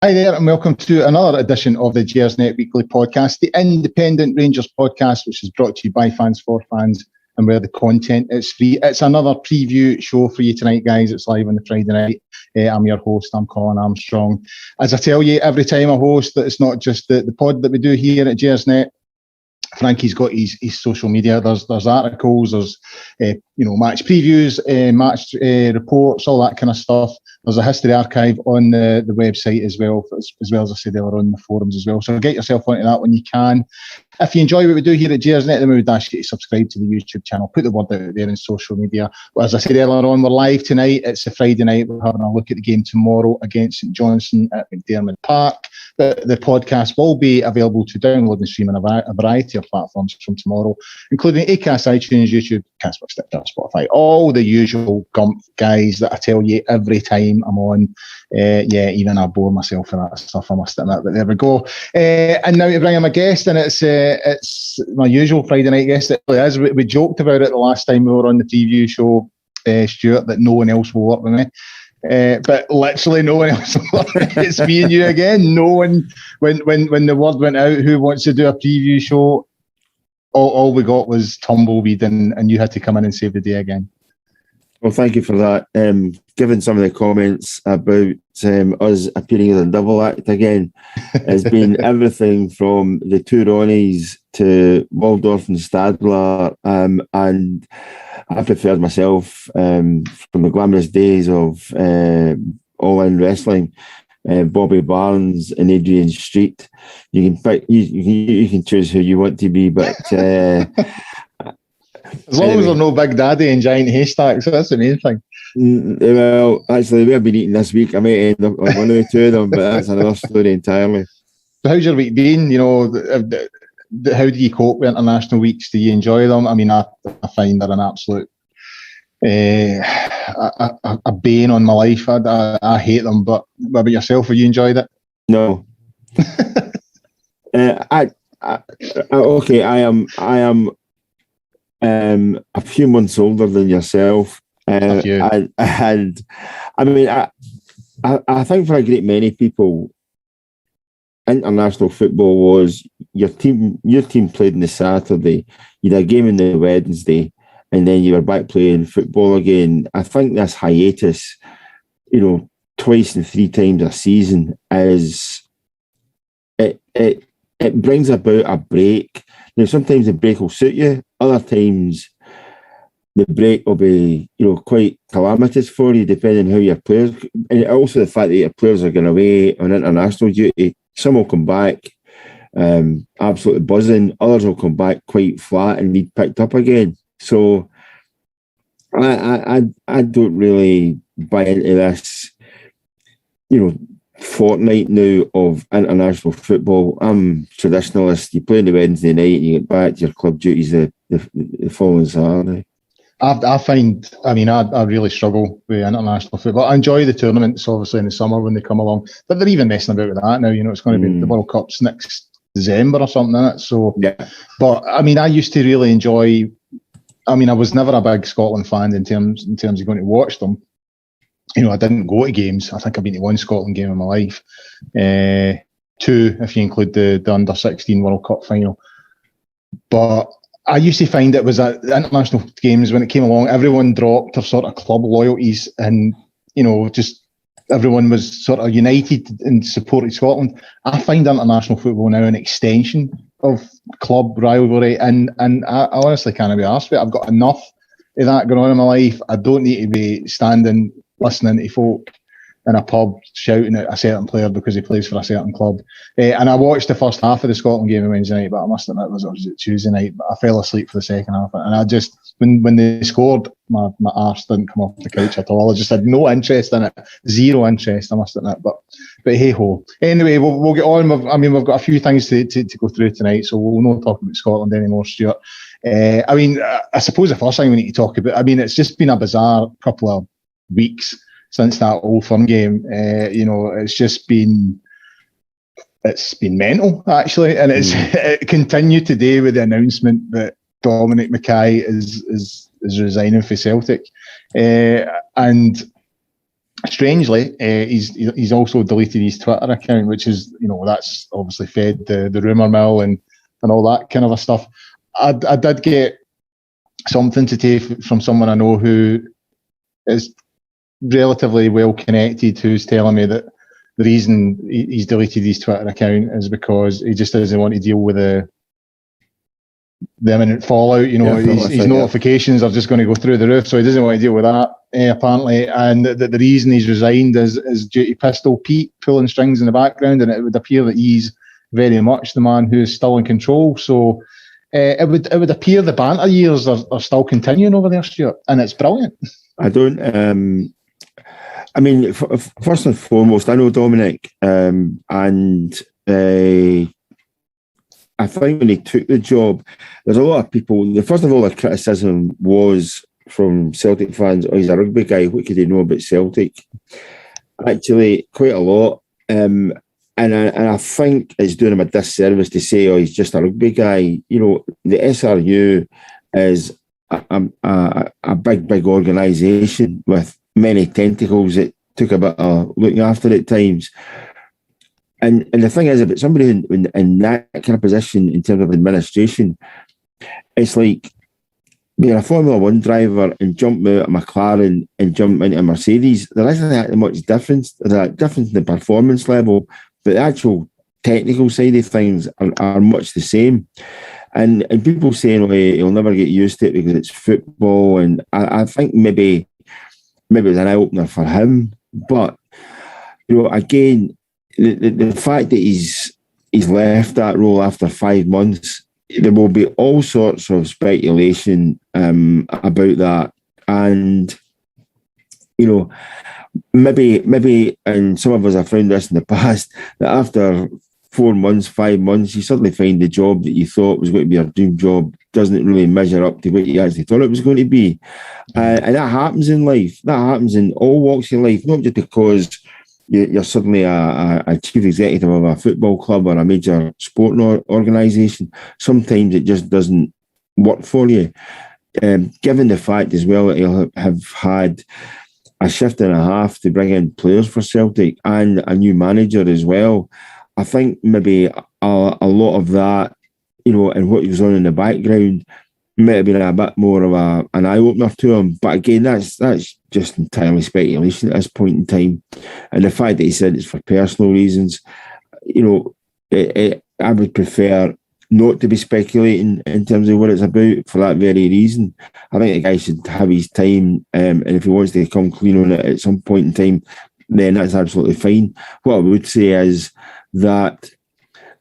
Hi there, and welcome to another edition of the Gersnet Weekly Podcast, the independent Rangers podcast, which is brought to you by fans for fans, and where the content is free. It's another preview show for you tonight, guys. It's live on the Friday night. I'm your host, I'm Colin Armstrong. As I tell you every time I host, that it's not just the pod that we do here at Gersnet. Frankie's got his social media. There's articles, there's match previews, match reports, all that kind of stuff. There's a history archive on the website as well as I said earlier on the forums as well. So get yourself onto that when you can. If you enjoy what we do here at Gersnet, then we would ask you to subscribe to the YouTube channel. Put the word out there in social media. Well, as I said earlier on, we're live tonight. It's a Friday night. We're having a look at the game tomorrow against St Johnstone at McDiarmid Park. The podcast will be available to download and stream on a variety of platforms from tomorrow, including Acast, iTunes, YouTube, Castbox, Spotify, all the usual gump guys that I tell you every time I'm on. Even I bore myself with that stuff, I must admit, but there we go. And now to bring in my guest, and it's my usual Friday night guest. It really is. We joked about it the last time we were on the preview show, Stewart, that no one else will work with me. But literally no one else will work with me. It's me and you again. No one, when the word went out, who wants to do a preview show, all we got was tumbleweed, and you had to come in and save the day again. Well, thank you for that. Given some of the comments about us appearing in a double act again, it's been everything from the two Ronnies to Waldorf and Stadler, and I preferred myself from the glamorous days of All In Wrestling, Bobby Barnes and Adrian Street. You can pick, you can choose who you want to be, but as long as there's no Big Daddy and Giant Haystacks, that's the main thing. Well, actually, we've been eating this week. I might end up like one of the two of them, but that's another story entirely. So how's your week been? How do you cope with international weeks? Do you enjoy them? I mean, I find they're an absolute a bane on my life. I hate them. But what about yourself? Have you enjoyed it? No. I am a few months older than yourself. I think for a great many people, international football was your team played on the Saturday, you had a game on the Wednesday, and then you were back playing football again. I think this hiatus, twice and three times a season, is it brings about a break. Now, sometimes the break will suit you, other times the break will be, quite calamitous for you, depending on how your players, and also the fact that your players are going away on international duty. Some will come back absolutely buzzing, others will come back quite flat and need picked up again. So I don't really buy into this, fortnight now of international football. I'm traditionalist. You play on the Wednesday night and you get back to your club duties the following Saturday. I really struggle with international football. I enjoy the tournaments, obviously, in the summer when they come along, but they're even messing about with that now. It's going to be the World Cup's next December or something, isn't it? So, yeah. But I used to really enjoy. I was never a big Scotland fan in terms of going to watch them. I didn't go to games. I think I've been to one Scotland game in my life, two if you include the under-16 World Cup final. But I used to find it was at international games when it came along, everyone dropped their sort of club loyalties, and just everyone was sort of united and supported Scotland. I find international football now an extension of club rivalry, and I honestly can't be arsed with it. I've got enough of that going on in my life. I don't need to be standing listening to folk in a pub shouting at a certain player because he plays for a certain club. And I watched the first half of the Scotland game on Wednesday night, but I must admit it was Tuesday night. But I fell asleep for the second half, and I just when they scored, my arse didn't come off the couch at all. I just had no interest in it, zero interest, I must admit. But hey ho. Anyway, we'll get on. We've got a few things to go through tonight, so we'll not talk about Scotland anymore, Stuart. I suppose the first thing we need to talk about. It's just been a bizarre couple of weeks since that Old Firm game. It's been mental, actually, and it continued today with the announcement that Dominic Mackay is resigning for Celtic, and strangely, he's also deleted his Twitter account, which is that's obviously fed the rumour mill and all that kind of stuff. I did get something today from someone I know who is relatively well connected, who's telling me that the reason he's deleted his Twitter account is because he just doesn't want to deal with the imminent fallout. His notifications are just going to go through the roof, so he doesn't want to deal with that, apparently. And the reason he's resigned is due to Pistol Pete pulling strings in the background, and it would appear that he's very much the man who is still in control. So it would appear the banter years are still continuing over there, Stuart, and it's brilliant. I don't. First and foremost, I know Dominic, and I think when he took the job, there's a lot of people. First of all, the criticism was from Celtic fans, "Oh, he's a rugby guy. What could he know about Celtic?" Actually, quite a lot. And I think it's doing him a disservice to say, "Oh, he's just a rugby guy." The SRU is a big organisation with many tentacles that took a bit of looking after at times. And the thing is, about somebody in that kind of position in terms of administration, it's like being a Formula 1 driver and jumping out of a McLaren and jumping into a Mercedes. There isn't that much difference. There's a difference in the performance level, but the actual technical side of things are much the same. And people saying, "Oh, he'll never get used to it because it's football." And I think maybe it was an eye-opener for him. But, again, the fact that he's left that role after 5 months, there will be all sorts of speculation about that. And, maybe, and some of us have found this in the past, that after 4 months, 5 months, you suddenly find the job that you thought was going to be your dream job doesn't really measure up to what you actually thought it was going to be. And that happens in life. That happens in all walks of life, not just because you're suddenly a chief executive of a football club or a major sporting organisation. Sometimes it just doesn't work for you. Given the fact as well that he'll have had a shift and a half to bring in players for Celtic and a new manager as well, I think maybe a lot of that, and what goes on in the background might have been a bit more of an eye-opener to him. But again, that's just entirely speculation at this point in time. And the fact that he said it's for personal reasons, I would prefer not to be speculating in terms of what it's about for that very reason. I think the guy should have his time, and if he wants to come clean on it at some point in time, then that's absolutely fine. What I would say is that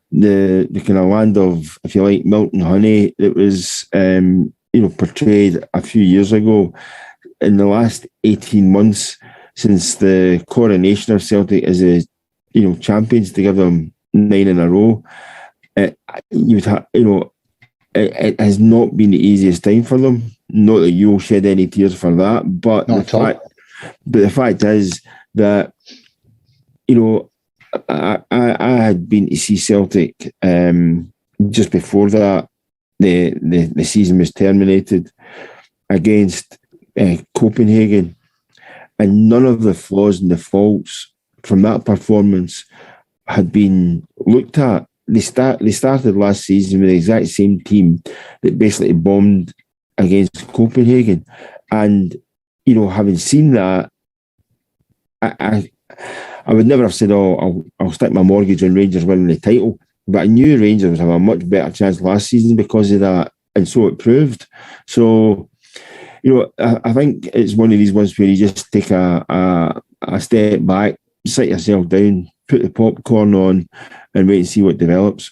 the kind of land of, if you like, milk and honey that was portrayed a few years ago, in the last 18 months since the coronation of Celtic as the champions, to give them 9 in a row, it has not been the easiest time for them. Not that you'll shed any tears for that, but the fact is that I had been to see Celtic just before that. The season was terminated against Copenhagen, and none of the flaws and the faults from that performance had been looked at. They started last season with the exact same team that basically bombed against Copenhagen, and having seen that, I would never have said, "Oh, I'll stick my mortgage on Rangers winning the title," but I knew Rangers would have a much better chance last season because of that, and so it proved. So I think it's one of these ones where you just take a step back, sit yourself down, put the popcorn on, and wait and see what develops.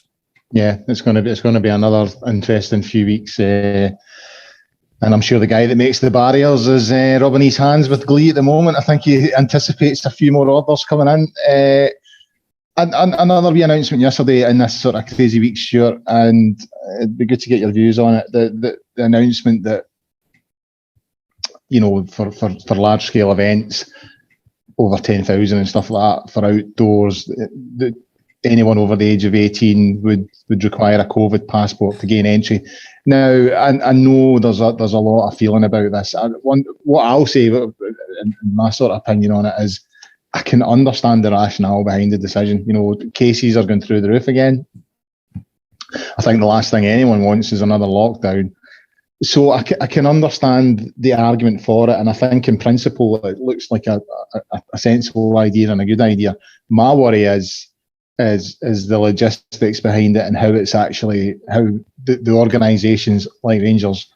Yeah, it's going to be another interesting few weeks, and I'm sure the guy that makes the barriers is rubbing his hands with glee at the moment. I think he anticipates a few more orders coming in. And another wee announcement yesterday in this sort of crazy week, Stuart, and it'd be good to get your views on it. The announcement that, for large scale events over 10,000 and stuff like that for outdoors, anyone over the age of 18 would require a COVID passport to gain entry. Now, I know there's a lot of feeling about this. What I'll say, in my sort of opinion on it, is I can understand the rationale behind the decision. Cases are going through the roof again. I think the last thing anyone wants is another lockdown. So I can understand the argument for it, and I think in principle it looks like a sensible idea and a good idea. My worry is the logistics behind it and how it's actually, how the organisations like Rangers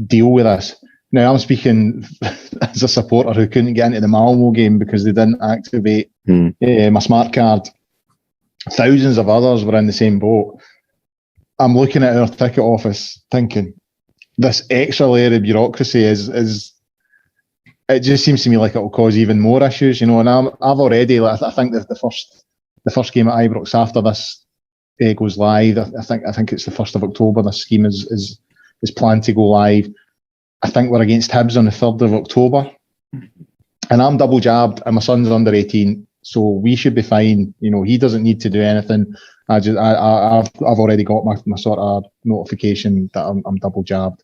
deal with this. Now, I'm speaking as a supporter who couldn't get into the Malmo game because they didn't activate my smart card. Thousands of others were in the same boat. I'm looking at our ticket office thinking, this extra layer of bureaucracy is it just seems to me like it will cause even more issues, and I've already, I think the first game at Ibrox after this goes live, I think it's the 1st of October, this scheme is planned to go live. I think we're against Hibs on the 3rd of October. And I'm double jabbed and my son's under 18, so we should be fine. He doesn't need to do anything. I've already got my sort of notification that I'm double jabbed.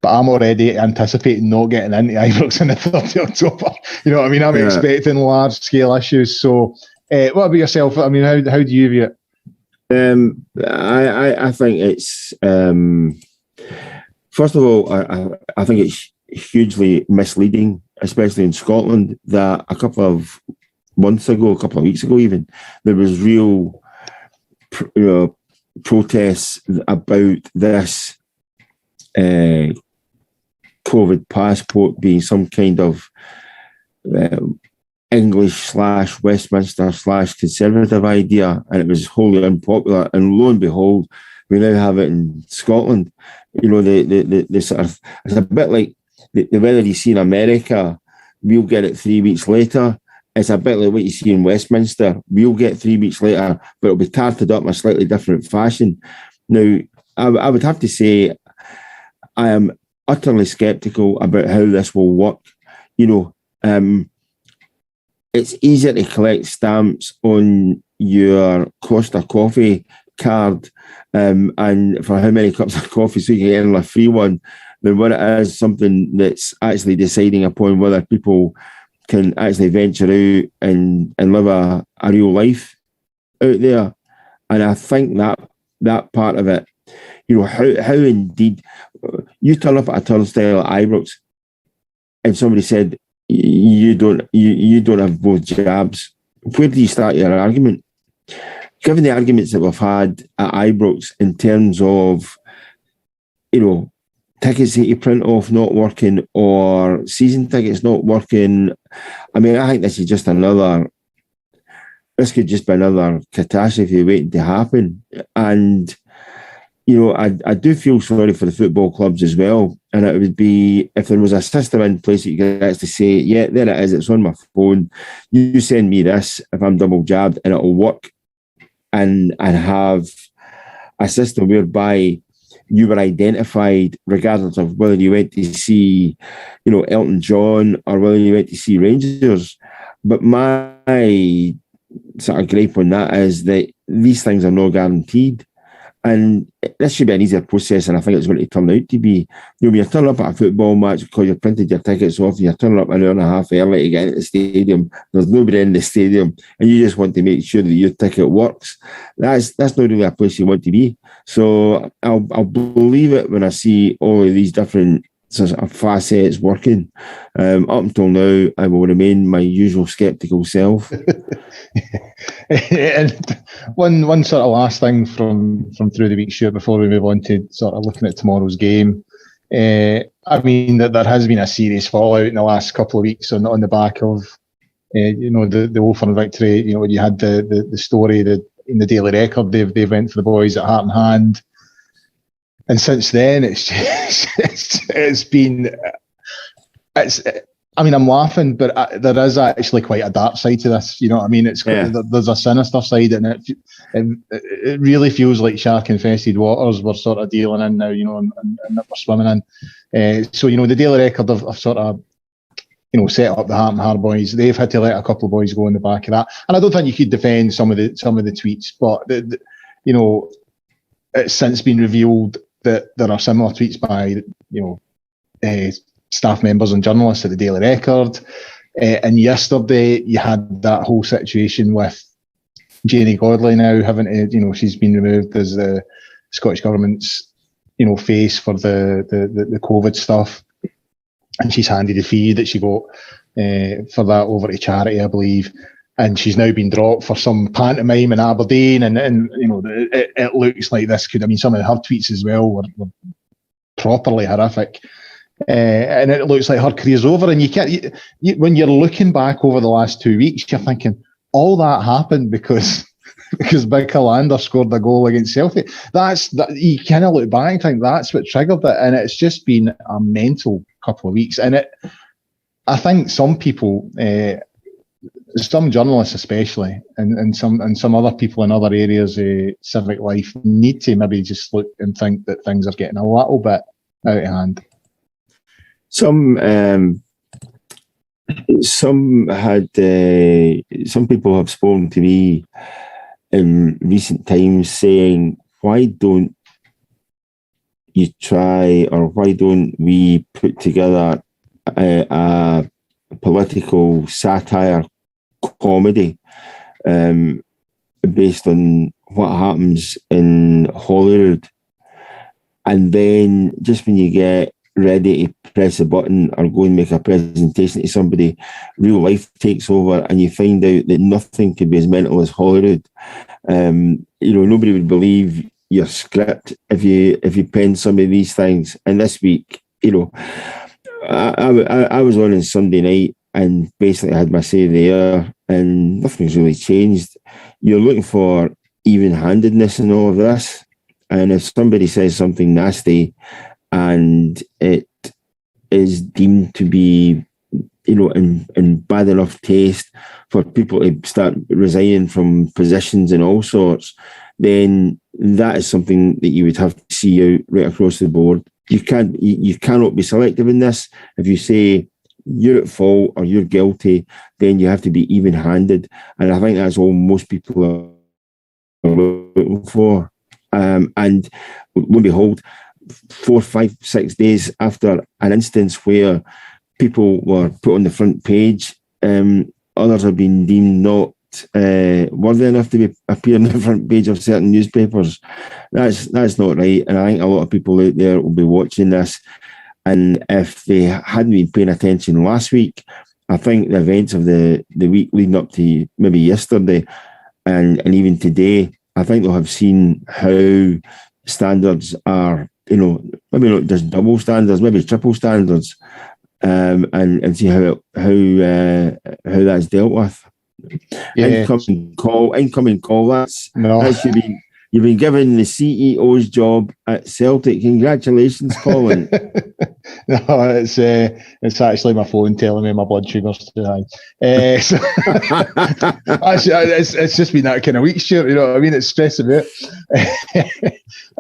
But I'm already anticipating not getting into Ibrox on the 3rd of October. You know what I mean? I'm expecting large scale issues. So what about yourself? I mean, how do you view it? I think it's first of all, I think it's hugely misleading, especially in Scotland, that a couple of weeks ago even, there was real protests about this COVID passport being some kind of English/Westminster/conservative idea, and it was wholly unpopular. And lo and behold, we now have it in Scotland. The sort of, it's a bit like the weather you see in America. We'll get it 3 weeks later. It's a bit like what you see in Westminster. We'll get 3 weeks later, but it'll be tarted up in a slightly different fashion. Now, I would have to say I am utterly sceptical about how this will work. It's easier to collect stamps on your Costa Coffee card and for how many cups of coffee so you can earn a free one than when it is something that's actually deciding upon whether people can actually venture out and live a real life out there. And I think that part of it, how indeed you turn up at a turnstile at Ibrox and somebody said you don't have both jabs. Where do you start your argument? Given the arguments that we've had at Ibrox in terms of, tickets that you print off not working or season tickets not working, I mean, I think this could just be another catastrophe waiting to happen. And, I do feel sorry for the football clubs as well. And it would be, if there was a system in place that you could actually say, yeah, there it is, it's on my phone. You send me this if I'm double jabbed and it'll work. And have a system whereby you were identified regardless of whether you went to see, Elton John or whether you went to see Rangers. But my sort of gripe on that is that these things are not guaranteed. And this should be an easier process, and I think it's going to turn out to be. When you turn up at a football match because you've printed your tickets off, and you're turning up an hour and a half early to get into the stadium, there's nobody in the stadium, and you just want to make sure that your ticket works. That's not really a place you want to be. So I'll believe it when I see all of these different sort of facets working. Up until now, I will remain my usual sceptical self. And one sort of last thing from through the week, Stuart, before we move on to sort of looking at tomorrow's game. I mean, that there has been a serious fallout in the last couple of weeks on the back of, the Wolfern victory. You know, when you had the story in the Daily Record, they went for the boys at Heart and Hand, and since then it's been. I mean, I'm laughing, but there is actually quite a dark side to this. You know what I mean? There's a sinister side, and it really feels like shark-infested waters we're sort of dealing in now, you know, and that we're swimming in. So, you know, the Daily Record have sort of, you know, set up the Heart and Heart boys. They've had to let a couple of boys go in the back of that, and I don't think you could defend some of the tweets, but you know, it's since been revealed that there are similar tweets by, you know, staff members and journalists at the Daily Record. And yesterday you had that whole situation with Janie Godley now having to, you know, she's been removed as the Scottish Government's, you know, face for the COVID stuff. And she's handed a fee that she got for that over to charity, I believe. And she's now been dropped for some pantomime in Aberdeen. And you know, it looks like this could, I mean, some of her tweets as well were properly horrific. And it looks like her career's over. And you can't, when you're looking back over the last 2 weeks, you're thinking all that happened because Big Hillander scored a goal against Celtic. You kind of look back and think that's what triggered it. And it's just been a mental couple of weeks. And I think some people, some journalists especially, and some other people in other areas of civic life need to maybe just look and think that things are getting a little bit out of hand. Some people have spoken to me in recent times saying, why don't you try, or why don't we put together a political satire comedy based on what happens in Holyrood, and then just when you get ready to press a button or go and make a presentation to somebody, real life takes over and you find out that nothing could be as mental as Holyrood. You know, nobody would believe your script if you penned some of these things. And this week, you know, I was on Sunday night and basically had my say there, and nothing's really changed. You're looking for even-handedness in all of this, and if somebody says something nasty and it is deemed to be, you know, in bad enough taste for people to start resigning from positions and all sorts, then that is something that you would have to see out right across the board. You cannot be selective in this. If you say you're at fault or you're guilty, then you have to be even-handed, and I think that's all most people are looking for. And lo and behold, 4, 5, 6 days after an instance where people were put on the front page, others have been deemed not worthy enough to appear on the front page of certain newspapers. That's not right, and I think a lot of people out there will be watching this, and if they hadn't been paying attention last week, I think the events of the week leading up to maybe yesterday and even today, I think they'll have seen how standards are, you know, maybe not just double standards, maybe triple standards, and see how that's dealt with. Yeah. Incoming call. That's you've been given the CEO's job at Celtic. Congratulations, Colin. No, it's actually my phone telling me my blood sugar's too high. It's just been that kind of week, Stuart. You know what I mean? It's stressing me out.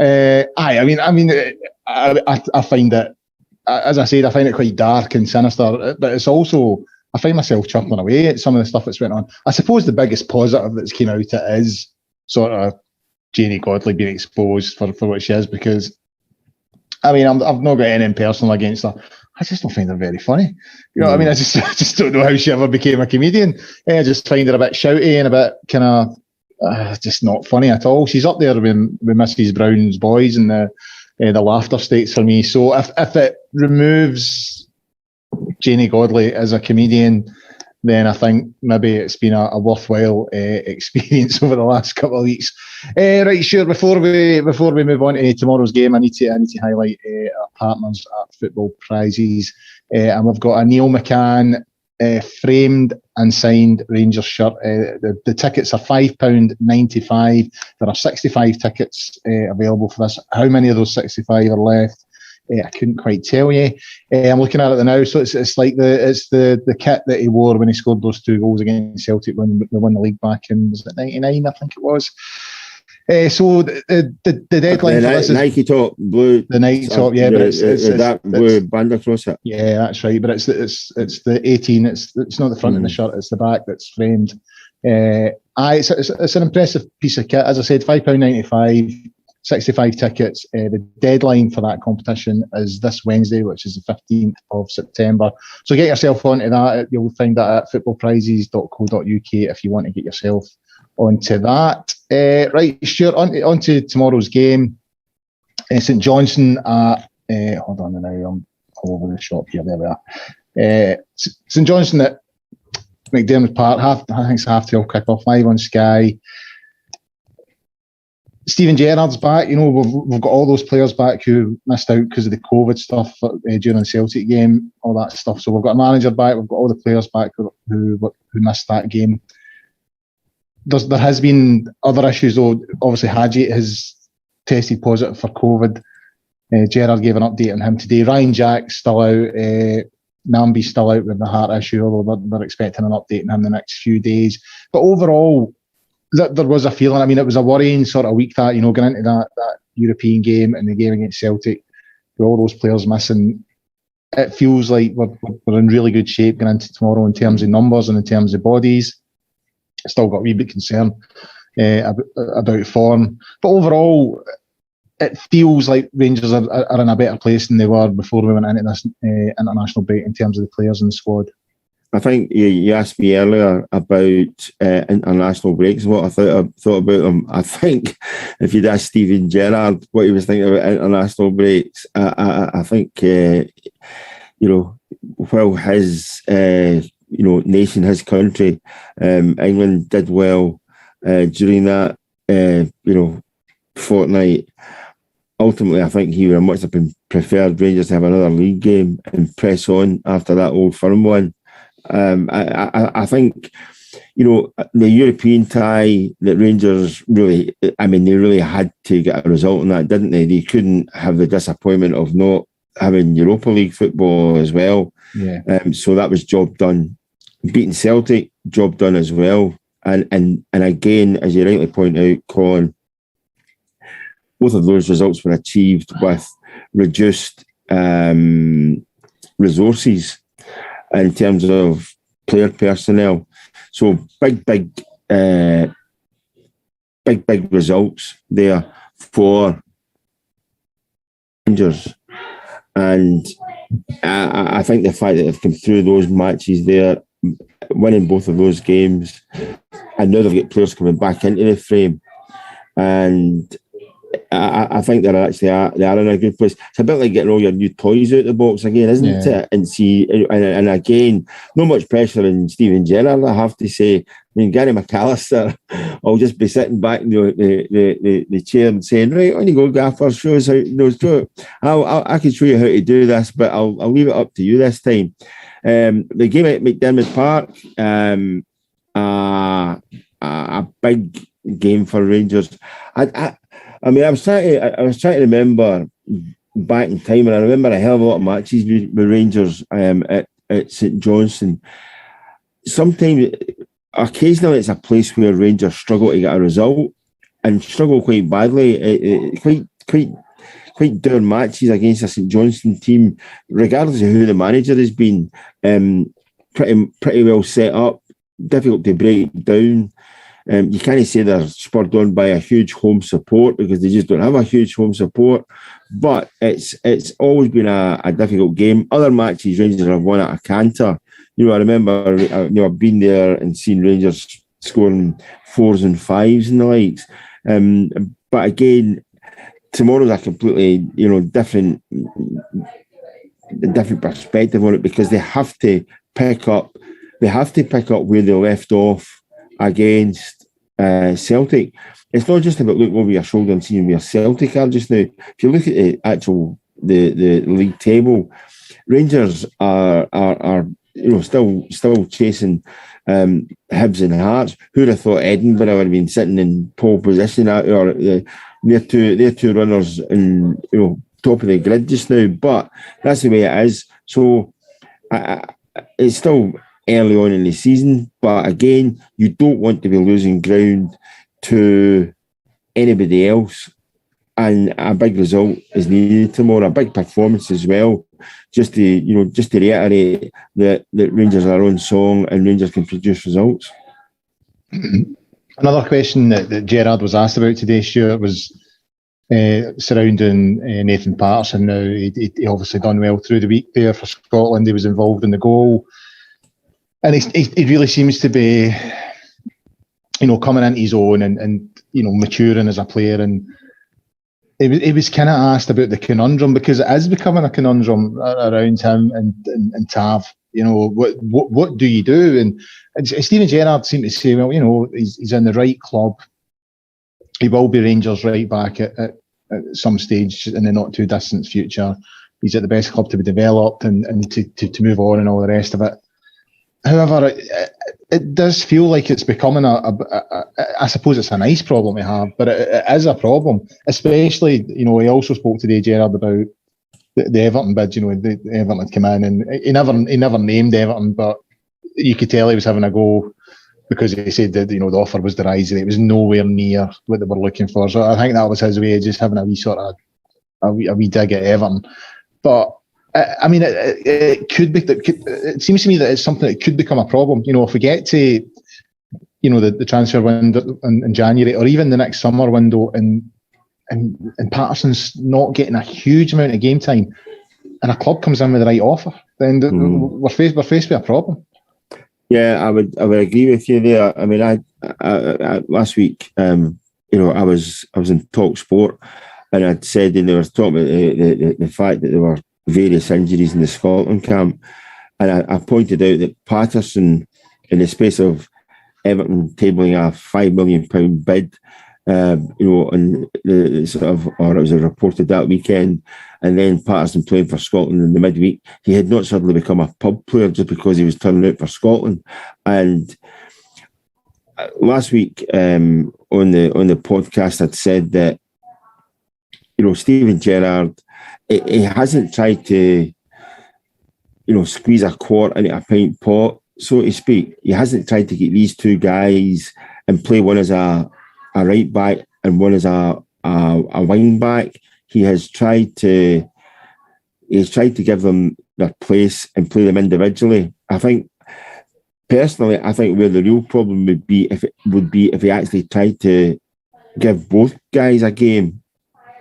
I find it, as I said, I find it quite dark and sinister, but it's also, I find myself chuckling away at some of the stuff that's went on. I suppose the biggest positive that's came out of it is sort of Janie Godley being exposed for what she is, because, I mean, I've not got anything personal against her. I just don't find her very funny. You know what I mean? I just don't know how she ever became a comedian. I just find her a bit shouty and a bit kind of just not funny at all. She's up there with Mrs. Brown's Boys and the laughter stakes for me. So if it removes Janie Godley as a comedian, then I think maybe it's been a worthwhile experience over the last couple of weeks. Right, sure. Before we move on to tomorrow's game, I need to highlight our partners at Football Prizes, and we've got a Neil McCann framed and signed Rangers shirt. The tickets are £5.95. There are 65 tickets available for this. How many of those 65 are left? I couldn't quite tell you. I'm looking at it now, so it's like the kit that he wore when he scored those 2 goals against Celtic when they won the league back in, was it 99? I think it was. So the deadline for this is Nike top blue. The Nike top, yeah, but it's that blue band across it. Yeah, that's right. But it's the 18. It's not the front of the shirt. It's the back that's framed. It's an impressive piece of kit. As I said, £5.95. 65 tickets. The deadline for that competition is this Wednesday, which is the 15th of September. So get yourself onto that. You'll find that at footballprizes.co.uk if you want to get yourself onto that. Right, Stuart, on to tomorrow's game. St Johnstone at... hold on now, I'm all over the shop here. There we are. St Johnstone at McDermott Park. I think it's a half-12 kick-off, live on Sky. Steven Gerrard's back. You know, we've got all those players back who missed out because of the COVID stuff during the Celtic game, all that stuff. So we've got a manager back. We've got all the players back who missed that game. There has been other issues, though. Obviously, Hadji has tested positive for COVID. Gerrard gave an update on him today. Ryan Jack's still out. Nambi's still out with the heart issue, although they're expecting an update on him the next few days. But overall, there was a feeling. I mean, it was a worrying sort of week that, you know, going into that European game and the game against Celtic, with all those players missing. It feels like we're in really good shape going into tomorrow in terms of numbers and in terms of bodies. Still got a wee bit concerned about form, but overall, it feels like Rangers are in a better place than they were before we went into this international break in terms of the players in the squad. I think you asked me earlier about international breaks and what I thought about them. I think if you'd asked Steven Gerrard what he was thinking about international breaks, I think you know, while his nation, his country, England did well during that fortnight. Ultimately, I think he would have much have been preferred Rangers to have another league game and press on after that Old Firm one. I think, you know, the European tie that Rangers really, I mean, they really had to get a result on that, didn't they? They couldn't have the disappointment of not having Europa League football as well. Yeah. So that was job done. Beating Celtic, job done as well. And again, as you rightly point out, Colin, both of those results were achieved with reduced resources in terms of player personnel. So big results there for Rangers. And I think the fact that they've come through those matches there, winning both of those games, and now they've got players coming back into the frame. And I think they are in a good place. It's a bit like getting all your new toys out of the box again, isn't it? And again, not much pressure on Steven Gerrard, I have to say. I mean, Gary McAllister, I'll just be sitting back in the chair and saying, right, on you go, Gaffer, show us how. I can show you how to do this, but I'll leave it up to you this time. The game at McDermott Park, a big game for Rangers. I mean, I was trying to remember back in time, and I remember a hell of a lot of matches with Rangers at St Johnstone. Sometimes, occasionally, it's a place where Rangers struggle to get a result and struggle quite badly. Quite dour matches against a St Johnstone team, regardless of who the manager has been. Pretty well set up, difficult to break down. You can't say they're spurred on by a huge home support because they just don't have a huge home support. But it's always been a difficult game. Other matches Rangers have won at a canter. You know, I remember I've been there and seen Rangers scoring 4s and 5s and the likes. But again, tomorrow's a completely different perspective on it because they have to pick up they have to pick up where they left off against Celtic. It's not just about looking over your shoulder and seeing where Celtic are just now. If you look at the league table, Rangers are still chasing Hibs and Hearts. Who'd have thought Edinburgh would have been sitting in pole position or they're two runners in top of the grid just now, but that's the way it is. So it's still early on in the season, but again, you don't want to be losing ground to anybody else, and a big result is needed tomorrow, a big performance as well, just to reiterate that Rangers are on song and Rangers can produce results. Another question that Gerard was asked about today, Stuart, was surrounding Nathan Patterson. Now, he obviously done well through the week there for Scotland. He was involved in the goal. And he really seems to be, coming into his own and maturing as a player. And he was kind of asked about the conundrum, because it is becoming a conundrum around him and Tav. What do you do? And Stephen Gerrard seemed to say, well, he's in the right club. He will be Rangers right back at some stage in the not too distant future. He's at the best club to be developed and to move on and all the rest of it. However, it does feel like it's becoming I suppose it's a nice problem to have, but it is a problem. Especially, he also spoke today, Gerard, about the Everton bid. The Everton had come in, and he never named Everton, but you could tell he was having a go, because he said that the offer was derising. It was nowhere near what they were looking for. So I think that was his way of just having a wee dig at Everton. But I mean, it could be. It seems to me that it's something that could become a problem. If we get to, the transfer window in January, or even the next summer window, and Patterson's not getting a huge amount of game time, and a club comes in with the right offer, then we're faced with a problem. Yeah, I would agree with you there. I mean, I last week, I was in Talk Sport, and I'd said, and they were talking about the fact that there were various injuries in the Scotland camp, and I pointed out that Patterson, in the space of Everton tabling a £5 million bid, and the sort of, or it was reported that weekend, and then Patterson playing for Scotland in the midweek, he had not suddenly become a pub player just because he was turning out for Scotland. And last week on the podcast, I'd said that Stephen Gerrard, he hasn't tried to squeeze a quart into a pint pot, so to speak. He hasn't tried to get these two guys and play one as a right back and one as a wing back. He has tried to give them their place and play them individually. I think personally, where the real problem would be if he actually tried to give both guys a game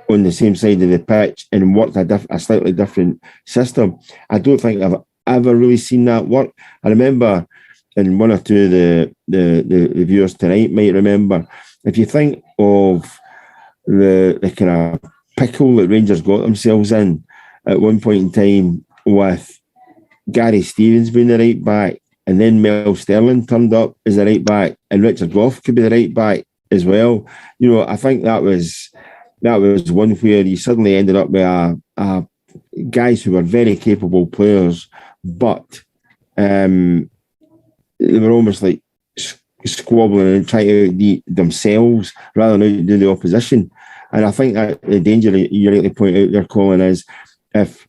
on the same side of the pitch and worked a slightly different system. I don't think I've ever really seen that work. I remember, and one or two of the viewers tonight might remember, if you think of the kind of pickle that Rangers got themselves in at one point in time with Gary Stevens being the right back, and then Mel Sterling turned up as the right back, and Richard Gough could be the right back as well. I think that was one where you suddenly ended up with guys who were very capable players, but they were almost like squabbling and trying to outdo themselves rather than outdo the opposition. And I think that the danger you rightly point out there, Colin, is if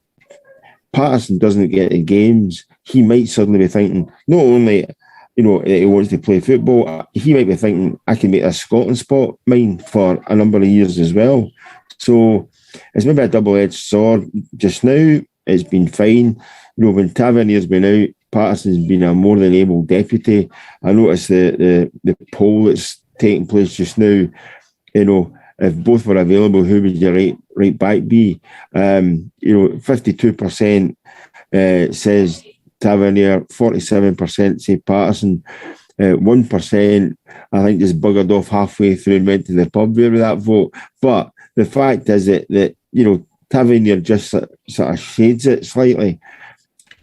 Patterson doesn't get the games, he might suddenly be thinking, not only he wants to play football, he might be thinking, I can make this Scotland spot mine for a number of years as well. So it's maybe a double-edged sword. Just now, it's been fine. When Tavernier's been out, Patterson's been a more than able deputy. I noticed the poll that's taking place just now, if both were available, who would your right back be? 52% says Tavernier, 47% say Patterson, 1% I think just buggered off halfway through and went to the pub there with that vote. But the fact is that Tavernier just sort of shades it slightly.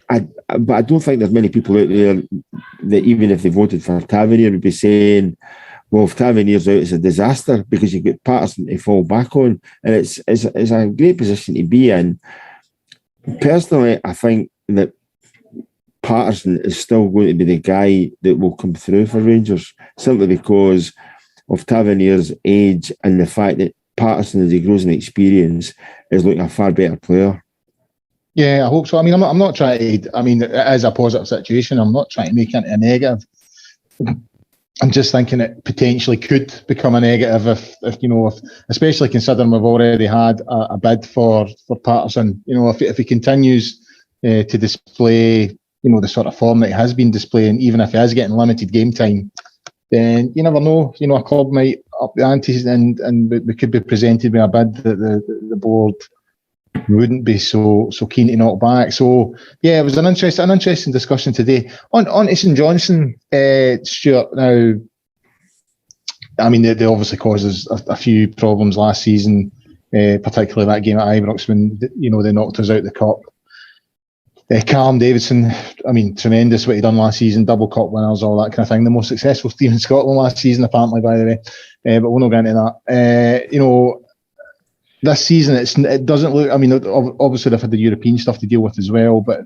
but I don't think there's many people out there that even if they voted for Tavernier would be saying, well, if Tavernier's out, it's a disaster because you get Patterson to fall back on, and it's a great position to be in. Personally, I think that Patterson is still going to be the guy that will come through for Rangers, simply because of Tavernier's age and the fact that Patterson, as he grows in experience, is looking a far better player. Yeah, I hope so. I mean, I'm not trying to. I mean, it is a positive situation. I'm not trying to make it a negative. I'm just thinking it potentially could become a negative if especially considering we've already had a bid for Patterson. If he continues to display, the sort of form that he has been displaying, even if he is getting limited game time, then you never know. A club might up the ante and we could be presented with a bid that the board wouldn't be so keen to knock back. So yeah, it was an interesting discussion today. On to St Johnstone, Stuart. Now, I mean, they obviously caused us a few problems last season, particularly that game at Ibrox when they knocked us out the cup. Callum Davidson, I mean, tremendous what he done last season, double cup winners, all that kind of thing. The most successful team in Scotland last season, apparently, by the way. But we'll not get into that. This season, it doesn't look. I mean, obviously they've had the European stuff to deal with as well, but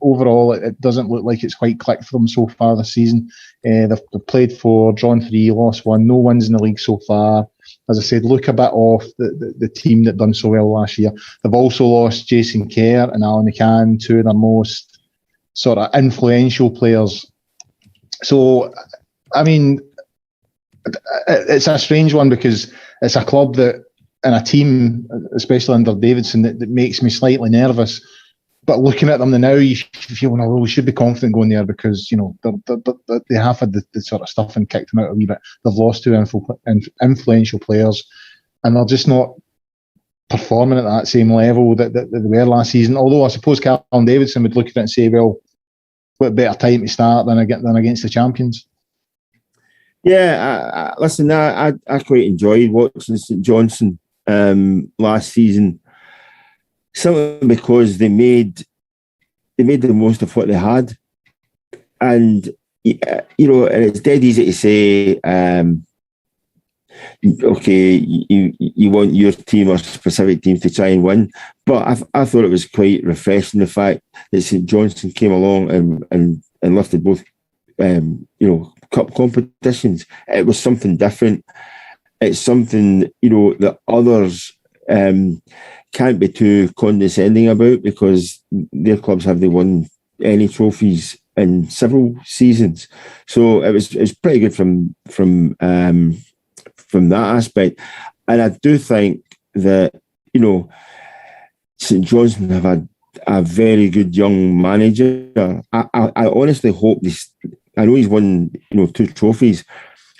overall, it doesn't look like it's quite clicked for them so far this season. They've played 4, drawn 3, lost 1, no wins in the league so far. As I said, look a bit off the team that done so well last year. They've also lost Jason Kerr and Alan McCann, 2 of their most sort of influential players. So, I mean, it's a strange one because it's a club that, and a team, especially under Davidson, that makes me slightly nervous. But looking at them now, you feel, we should be confident going there because, they have had the sort of stuff and kicked them out a wee bit. They've lost 2 influential players and they're just not performing at that same level that they were last season. Although I suppose Callum Davidson would look at it and say, well, what better time to start than against the champions? Yeah, listen, I quite enjoyed watching St Johnstone last season, simply because they made the most of what they had, and and it's dead easy to say, okay, you want your team or specific team to try and win, but I thought it was quite refreshing the fact that St Johnstone came along and lifted both cup competitions. It was something different. It's something, that others can't be too condescending about because their clubs have won any trophies in several seasons. So it was pretty good from that aspect. And I do think that, St Johnstone have had a very good young manager. I honestly hope this. I know he's won, 2 trophies.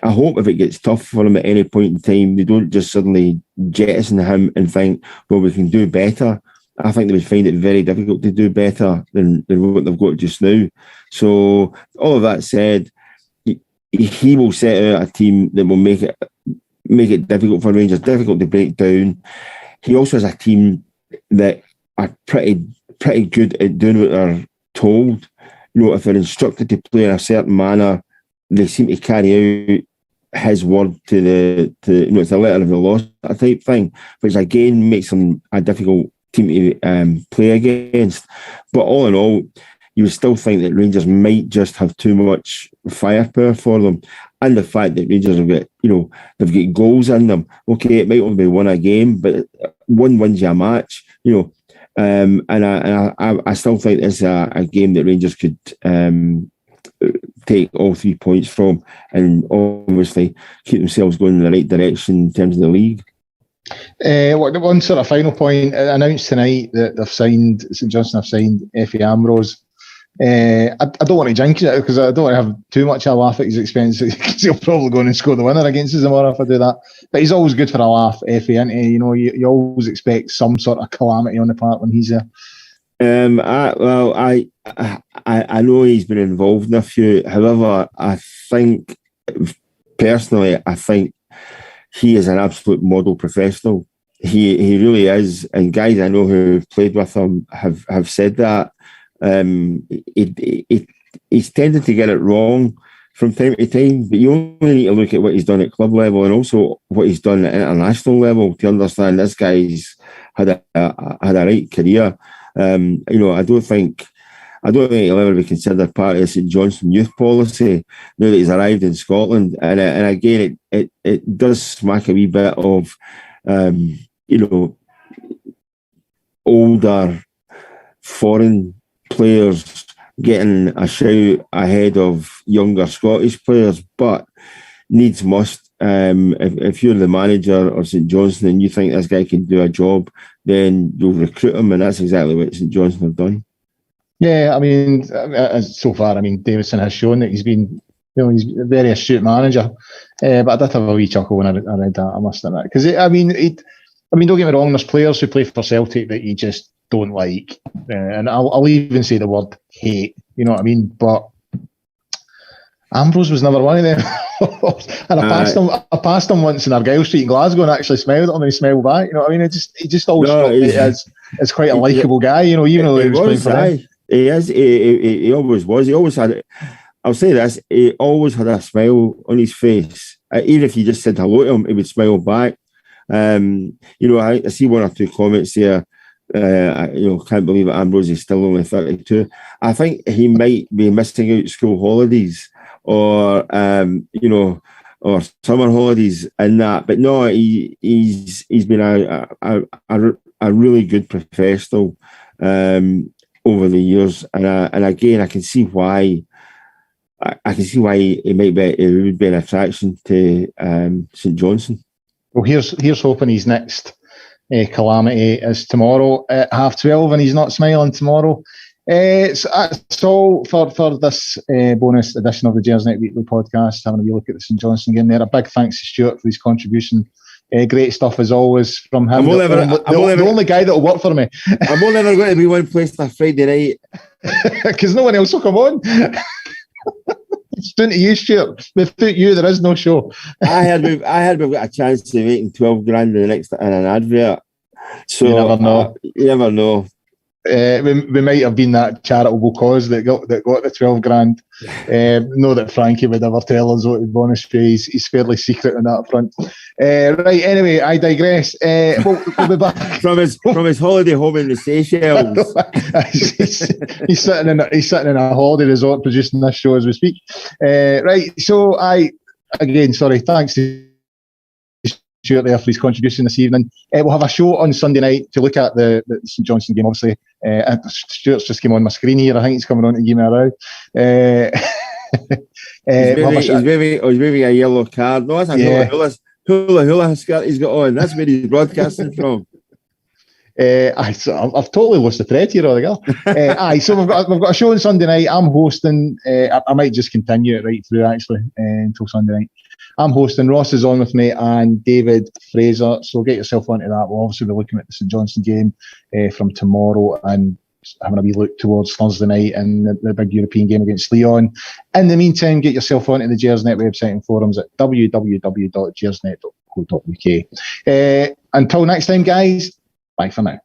I hope if it gets tough for him at any point in time, they don't just suddenly jettison him and think, well, we can do better. I think they would find it very difficult to do better than what they've got just now. So, all of that said, he will set out a team that will make it difficult for Rangers, difficult to break down. He also has a team that are pretty good at doing what they're told. If they're instructed to play in a certain manner, they seem to carry out his word to it's a letter of the law type thing, which again makes them a difficult team to play against. But all in all, you would still think that Rangers might just have too much firepower for them, and the fact that Rangers have got they've got goals in them. Okay, it might only be 1 a game, but 1 wins you a match. And I still think this is a game that Rangers could take all 3 points from and obviously keep themselves going in the right direction in terms of the league. One sort of final point, announced tonight that St Johnstone have signed Effie Ambrose. I don't want to jinx it because I don't want to have too much of a laugh at his expense because he'll probably go in and score the winner against us tomorrow if I do that. But he's always good for a laugh, Effie, isn't he? You always expect some sort of calamity on the part when he's there. I know he's been involved in a few. However, I think personally, he is an absolute model professional. He really is, and guys I know who played with him have said that. He's tended to get it wrong from time to time, but you only need to look at what he's done at club level and also what he's done at international level to understand this guy's had a right career. I don't think he'll ever be considered part of the St Johnstone youth policy now that he's arrived in Scotland. And again, it does smack a wee bit of, older foreign players getting a shout ahead of younger Scottish players, but needs must. If you're the manager of St Johnstone and you think this guy can do a job, then you'll recruit him, and that's exactly what St Johnstone have done. Yeah, I mean, so far, Davidson has shown that he's been, he's a very astute manager. But I did have a wee chuckle when I read that, I must admit. Because, don't get me wrong, there's players who play for Celtic that you just don't like. And I'll even say the word hate, you know what I mean? But Ambrose was never one of them. And I passed him once in Argyle Street in Glasgow and actually smiled at him and he smiled back. You know what I mean? He just always struck me as quite a likeable guy, even though he was playing for them. He is. He always was. He always had. I'll say this. He always had a smile on his face. Even if you just said hello to him, he would smile back. I see one or two comments here. Can't believe it. Ambrose is still only 32. I think he might be missing out school holidays or or summer holidays and that. But no, he's been a really good professional. Over the years, and again, I can see why. It would be an attraction to St Johnstone. Well, here's hoping his next calamity is tomorrow at 12:30, and he's not smiling tomorrow. So for this bonus edition of the Gersnet Weekly Podcast, having a wee look at the St Johnstone game there. A big thanks to Stewart for his contribution. Great stuff as always from him. The only guy that'll work for me. I'm only ever going to be one place on a Friday night because no one else will come on. It's down to you, Stuart. Without you, there is no show. I heard we've got a chance to making 12 grand in an advert. So you never know. You never know. We might have been that charitable cause that got the 12 grand. Know that Frankie would ever tell us what his bonus fee is. He's fairly secret on that front. Right, anyway, I digress. We'll be back from his holiday home in the Seychelles. he's sitting in a holiday resort producing this show as we speak. Right, so thanks to Stuart there for his contribution this evening. We'll have a show on Sunday night to look at the St Johnstone game, obviously. Stuart's just came on my screen here. I think he's coming on to give me a row. He's maybe a yellow card. No, that's a hula skirt he's got on. That's where he's broadcasting from. I've totally lost the thread here, Rodiger. So we've got a show on Sunday night. I'm hosting. I might just continue it right through actually until Sunday night. I'm hosting. Ross is on with me and David Fraser. So get yourself onto that. We'll obviously be looking at the St Johnstone game from tomorrow and having a wee look towards Thursday night and the big European game against Leon. In the meantime, get yourself onto the Gersnet website and forums at www.gersnet.co.uk. Until next time, guys, bye for now.